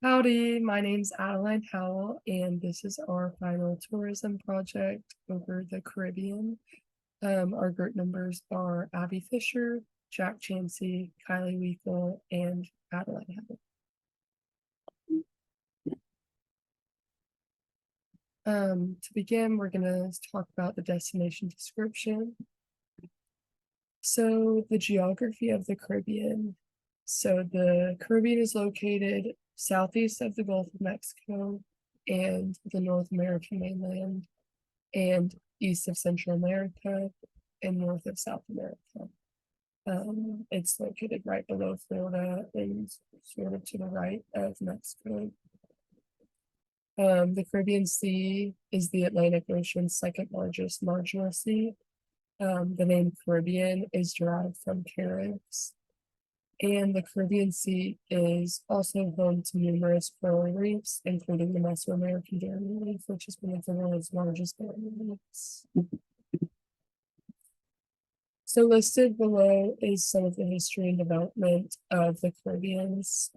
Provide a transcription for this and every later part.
Howdy, my name's Adeline Howell, and this is our final tourism project over the Caribbean. Our group members are Abby Fisher, Jack Chansey, Kylie Weekle, and Adeline Howell. To begin, we're going to talk about the destination description. So, the geography of the Caribbean. So, the Caribbean is located southeast of the Gulf of Mexico and the North American mainland, and east of Central America and north of South America. It's located right below Florida and sort of to the right of Mexico. The Caribbean Sea is the Atlantic Ocean's second largest marginal sea. The name Caribbean is derived from Caribs. And the Caribbean Sea is also home to numerous coral reefs, including the Mesoamerican Barrier Reef, which is one of the world's largest barrier reefs. So listed below is some of the history and development of the Caribbeans.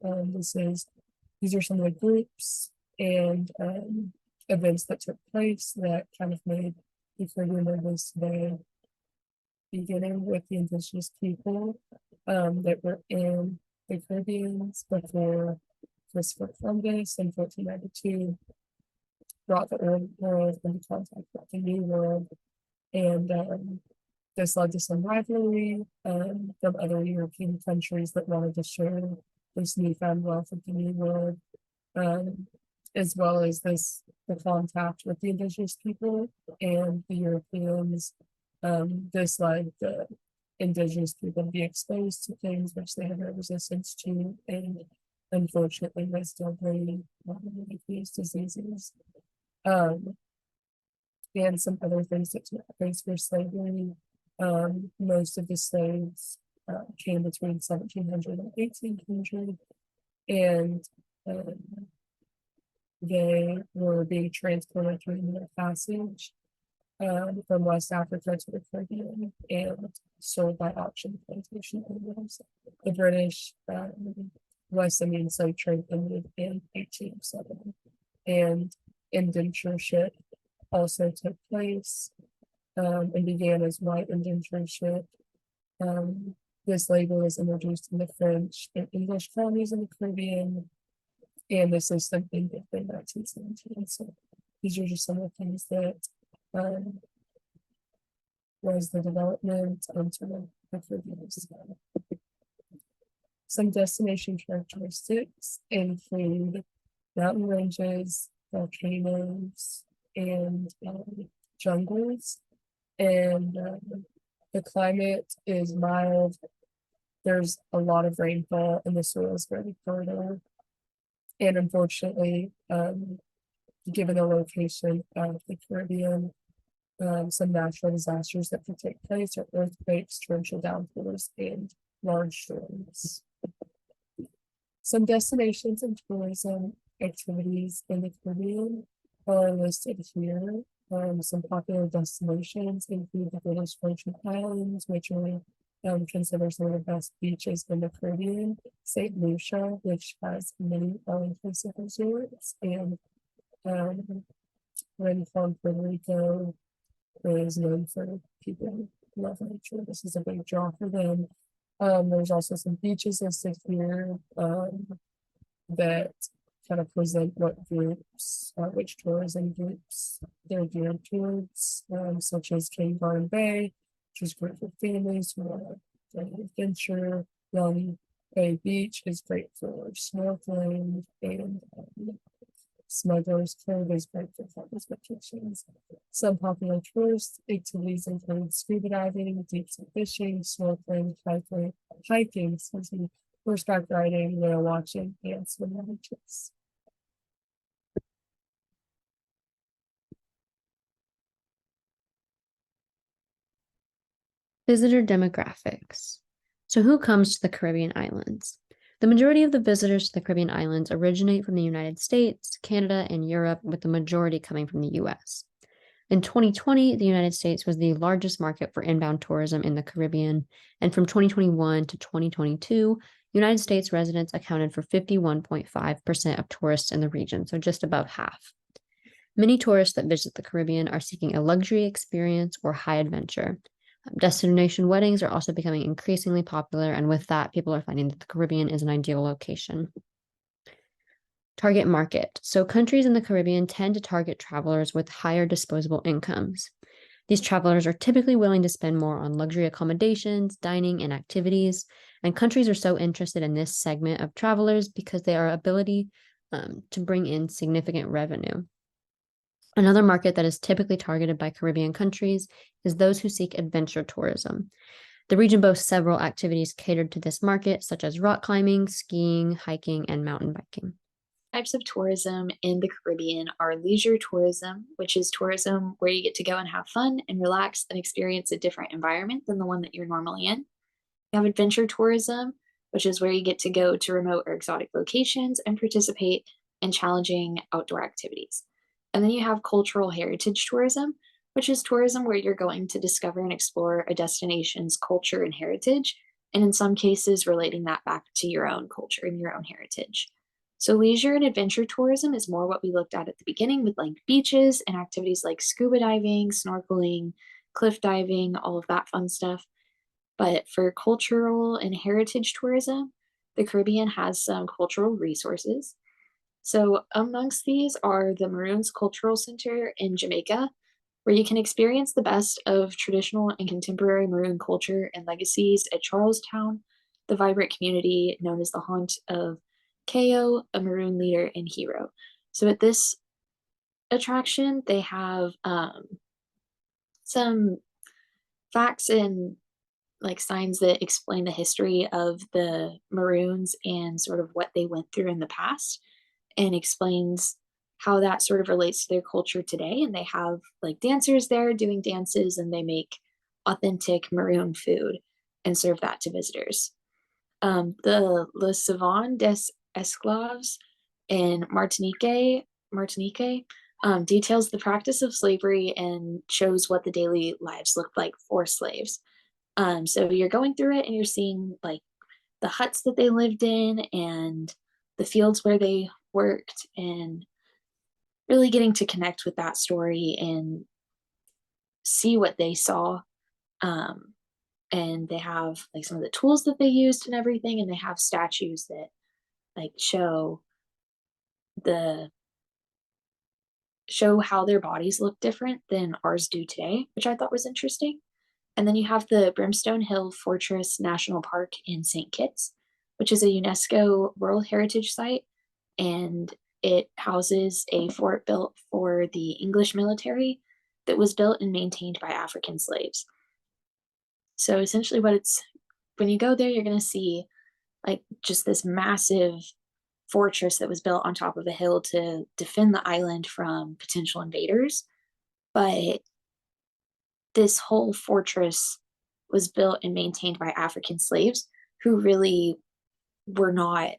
These are some of the groups and events that took place that kind of made the Caribbean what it is today, beginning with the indigenous people that were in the Caribbean before Christopher Columbus in 1492 brought the old world into contact with the new world. And this led to some rivalry from other European countries that wanted to share this newfound wealth of the new world, as well as the contact with the indigenous people and the Europeans. This led the indigenous people to be exposed to things which they had no resistance to, and unfortunately they still bring these diseases. And some other things that took place for slavery. Most of the slaves came between 1700 and 1800, and they were being transported through the passage from West Africa to the Caribbean and sold by auction plantation owners. The British West Indian slave trade ended in 1807, and indentureship also took place and began as white indentureship. This label was introduced in the French and English colonies in the Caribbean, and the system ended in 1917. So these are just some of the things that was the development into the Caribbean. Some destination characteristics include mountain ranges, volcanoes, and jungles. And the climate is mild. There's a lot of rainfall, and the soil is very fertile. And unfortunately, given the location of the Caribbean, some natural disasters that can take place are earthquakes, torrential downpours, and large storms. Some destinations and tourism activities in the Caribbean are listed here. Some popular destinations include the British Virgin Islands, which are considered some of the best beaches in the Caribbean. St. Lucia, which has many all-inclusive resorts, and Rincon, Puerto Rico, is known for people who love nature. This is a big draw for them. There's also some beaches listed here that kind of present what groups, which tourism groups they're geared towards, such as King Garden Bay, which is great for families who want to adventure. Young Bay Beach is great for snorkeling, and Smuggler's Cove is great for couples vacations. Some popular tourist activities include scuba diving, deep sea fishing, snorkeling, hiking, horseback riding, whale watching, and swimming beaches. Visitor demographics. So, who comes to the Caribbean islands? The majority of the visitors to the Caribbean islands originate from the United States, Canada, and Europe, with the majority coming from the US. In 2020, the United States was the largest market for inbound tourism in the Caribbean, and from 2021 to 2022, United States residents accounted for 51.5% of tourists in the region, so just above half. Many tourists that visit the Caribbean are seeking a luxury experience or high adventure. Destination weddings are also becoming increasingly popular, and with that, people are finding that the Caribbean is an ideal location. Target market. So countries in the Caribbean tend to target travelers with higher disposable incomes. These travelers are typically willing to spend more on luxury accommodations, dining, and activities. And countries are so interested in this segment of travelers because they are ability to bring in significant revenue. Another market that is typically targeted by Caribbean countries is those who seek adventure tourism. The region boasts several activities catered to this market, such as rock climbing, skiing, hiking, and mountain biking. Types of tourism in the Caribbean are leisure tourism, which is tourism where you get to go and have fun and relax and experience a different environment than the one that you're normally in. You have adventure tourism, which is where you get to go to remote or exotic locations and participate in challenging outdoor activities. And then you have cultural heritage tourism, which is tourism where you're going to discover and explore a destination's culture and heritage, and in some cases, relating that back to your own culture and your own heritage. So, leisure and adventure tourism is more what we looked at the beginning with like beaches and activities like scuba diving, snorkeling, cliff diving, all of that fun stuff. But for cultural and heritage tourism, the Caribbean has some cultural resources. So, amongst these are the Maroons Cultural Center in Jamaica, where you can experience the best of traditional and contemporary Maroon culture and legacies at Charlestown, the vibrant community known as the haunt of Ko, a Maroon leader and hero. So, at this attraction, they have some facts and like signs that explain the history of the Maroons and sort of what they went through in the past, and explains how that sort of relates to their culture today. And they have like dancers there doing dances, and they make authentic Maroon food and serve that to visitors. The Le Savon des Esclaves in Martinique, details the practice of slavery and shows what the daily lives looked like for slaves. So you're going through it and you're seeing like the huts that they lived in and the fields where they worked, and really getting to connect with that story and see what they saw. And they have like some of the tools that they used and everything, and they have statues that like the show how their bodies look different than ours do today, which I thought was interesting. And then you have the Brimstone Hill Fortress National Park in St. Kitts, which is a UNESCO World Heritage Site, and it houses a fort built for the English military that was built and maintained by African slaves. So essentially, when you go there, you're going to see like just this massive fortress that was built on top of a hill to defend the island from potential invaders. But this whole fortress was built and maintained by African slaves who really were not,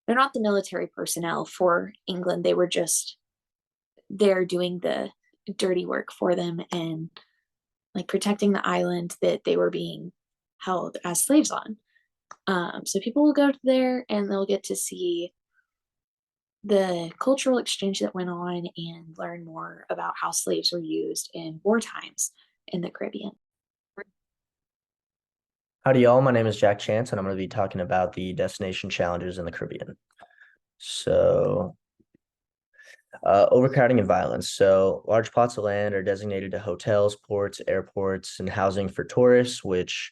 they're not the military personnel for England. They were just there doing the dirty work for them and like protecting the island that they were being held as slaves on. So people will go there and they'll get to see the cultural exchange that went on and learn more about how slaves were used in war times in the Caribbean. Howdy, y'all. My name is Jack Chance, and I'm going to be talking about the destination challenges in the Caribbean. So, overcrowding and violence. So, large plots of land are designated to hotels, ports, airports, and housing for tourists, which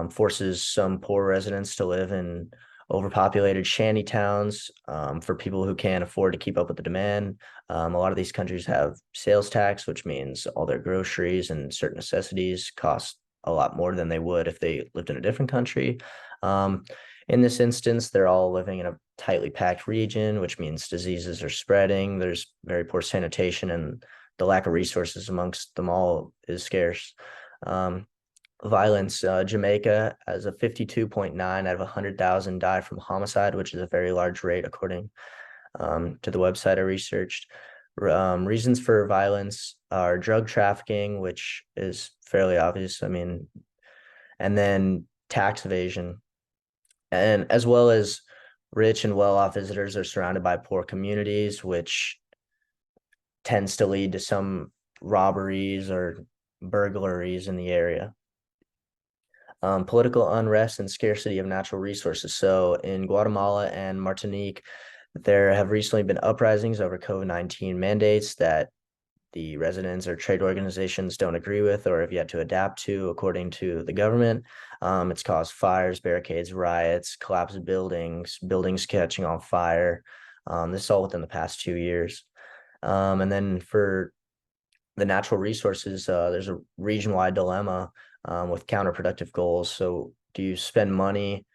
forces some poor residents to live in overpopulated shanty towns for people who can't afford to keep up with the demand. A lot of these countries have sales tax, which means all their groceries and certain necessities cost a lot more than they would if they lived in a different country. In this instance, they're all living in a tightly packed region, which means diseases are spreading. There's very poor sanitation, and the lack of resources amongst them all is scarce. Violence, Jamaica has a 52.9 out of 100,000 die from homicide, which is a very large rate according to the website I researched. Reasons for violence are drug trafficking, which is fairly obvious. I mean, and then tax evasion. And as well as rich and well-off visitors are surrounded by poor communities, which tends to lead to some robberies or burglaries in the area. Political unrest and scarcity of natural resources. So in Guatemala and Martinique, there have recently been uprisings over COVID-19 mandates that the residents or trade organizations don't agree with or have yet to adapt to, according to the government. It's caused fires, barricades, riots, collapse of buildings, buildings catching on fire. This is all within the past 2 years. And then for the natural resources, there's a region-wide dilemma with counterproductive goals. So do you spend money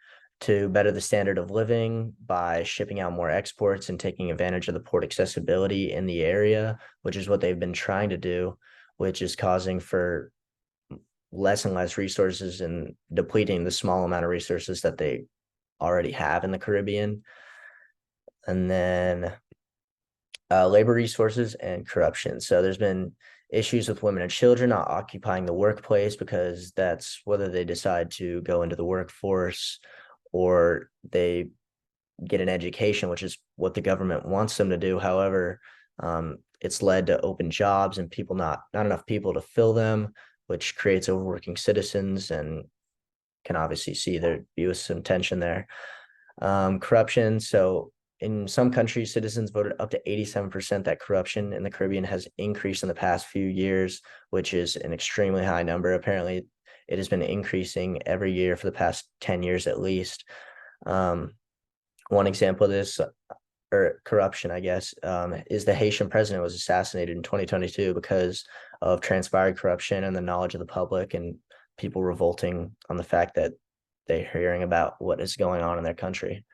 to better the standard of living by shipping out more exports and taking advantage of the port accessibility in the area, which is what they've been trying to do, which is causing for less and less resources and depleting the small amount of resources that they already have in the Caribbean. And then labor resources and corruption. So there's been issues with women and children not occupying the workplace because that's whether they decide to go into the workforce or they get an education, which is what the government wants them to do. However, it's led to open jobs and people not enough people to fill them, which creates overworking citizens and can obviously see there be some tension there. Corruption. So in some countries, citizens voted up to 87% that corruption in the Caribbean has increased in the past few years, which is an extremely high number. Apparently, it has been increasing every year for the past 10 years at least. One example of this, or corruption, I guess, is the Haitian president was assassinated in 2022 because of transpired corruption and the knowledge of the public and people revolting on the fact that they're hearing about what is going on in their country.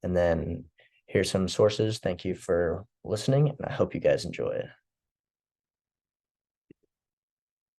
And then here's some sources. Thank you for listening, and I hope you guys enjoy it.